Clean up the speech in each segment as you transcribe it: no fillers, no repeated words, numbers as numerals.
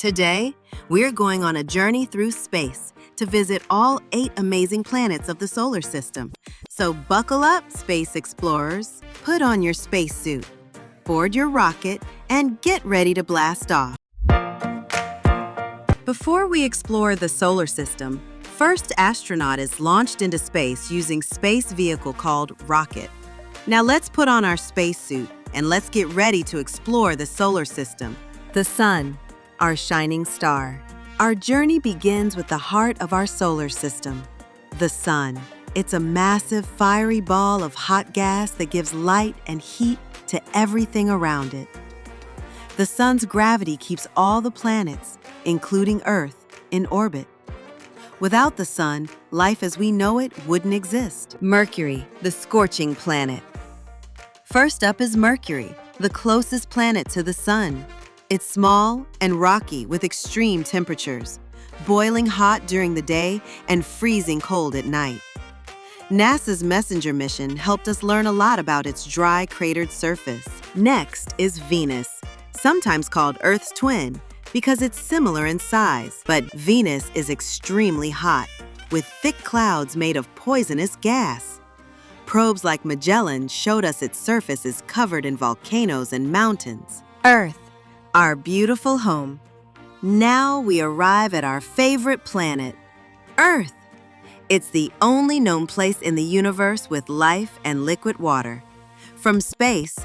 Today, we're going on a journey through space to visit all 8 amazing planets of the solar system. So buckle up, space explorers, put on your spacesuit, board your rocket, and get ready to blast off. Before we explore the solar system, first astronaut is launched into space using space vehicle called rocket. Now let's put on our spacesuit and let's get ready to explore the solar system. The sun, our shining star. Our journey begins with the heart of our solar system, the sun. It's a massive, fiery ball of hot gas that gives light and heat to everything around it. The sun's gravity keeps all the planets, including Earth, in orbit. Without the sun, life as we know it wouldn't exist. Mercury, the scorching planet. First up is Mercury, the closest planet to the sun. It's small and rocky with extreme temperatures, boiling hot during the day and freezing cold at night. NASA's MESSENGER mission helped us learn a lot about its dry, cratered surface. Next is Venus, sometimes called Earth's twin because it's similar in size. But Venus is extremely hot, with thick clouds made of poisonous gas. Probes like Magellan showed us its surface is covered in volcanoes and mountains. Earth, our beautiful home. Now we arrive at our favorite planet, Earth. It's the only known place in the universe with life and liquid water. From space,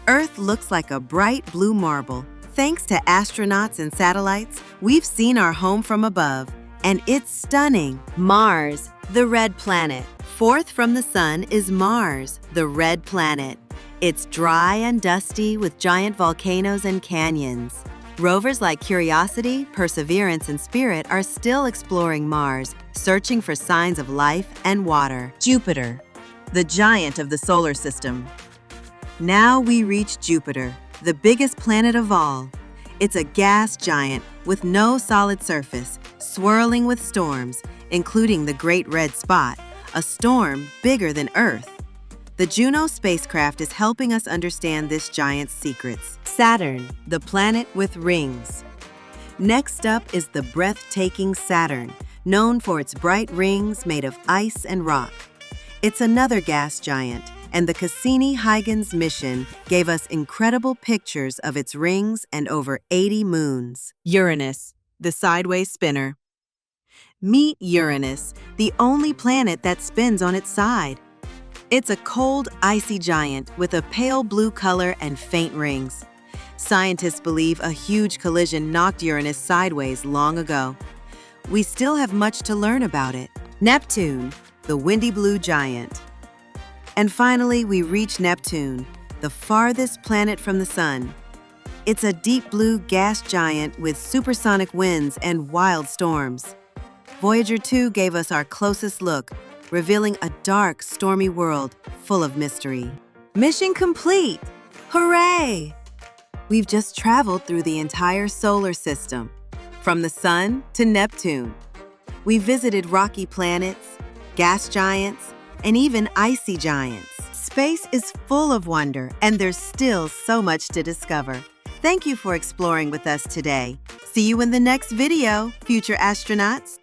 Earth looks like a bright blue marble. Thanks to astronauts and satellites, we've seen our home from above, and it's stunning. Mars, the red planet. Fourth from the sun is Mars, the red planet. It's dry and dusty with giant volcanoes and canyons. Rovers like Curiosity, Perseverance, and Spirit are still exploring Mars, searching for signs of life and water. Jupiter, the giant of the solar system. Now we reach Jupiter, the biggest planet of all. It's a gas giant with no solid surface, swirling with storms, including the Great Red Spot, a storm bigger than Earth. The Juno spacecraft is helping us understand this giant's secrets. Saturn, the planet with rings. Next up is the breathtaking Saturn, known for its bright rings made of ice and rock. It's another gas giant, and the Cassini-Huygens mission gave us incredible pictures of its rings and over 80 moons. Uranus, the sideways spinner. Meet Uranus, the only planet that spins on its side. It's a cold, icy giant with a pale blue color and faint rings. Scientists believe a huge collision knocked Uranus sideways long ago. We still have much to learn about it. Neptune, the windy blue giant. And finally, we reach Neptune, the farthest planet from the sun. It's a deep blue gas giant with supersonic winds and wild storms. Voyager 2 gave us our closest look, revealing a dark, stormy world full of mystery. Mission complete! Hooray! We've just traveled through the entire solar system, from the sun to Neptune. We visited rocky planets, gas giants, and even icy giants. Space is full of wonder, and there's still so much to discover. Thank you for exploring with us today. See you in the next video, future astronauts.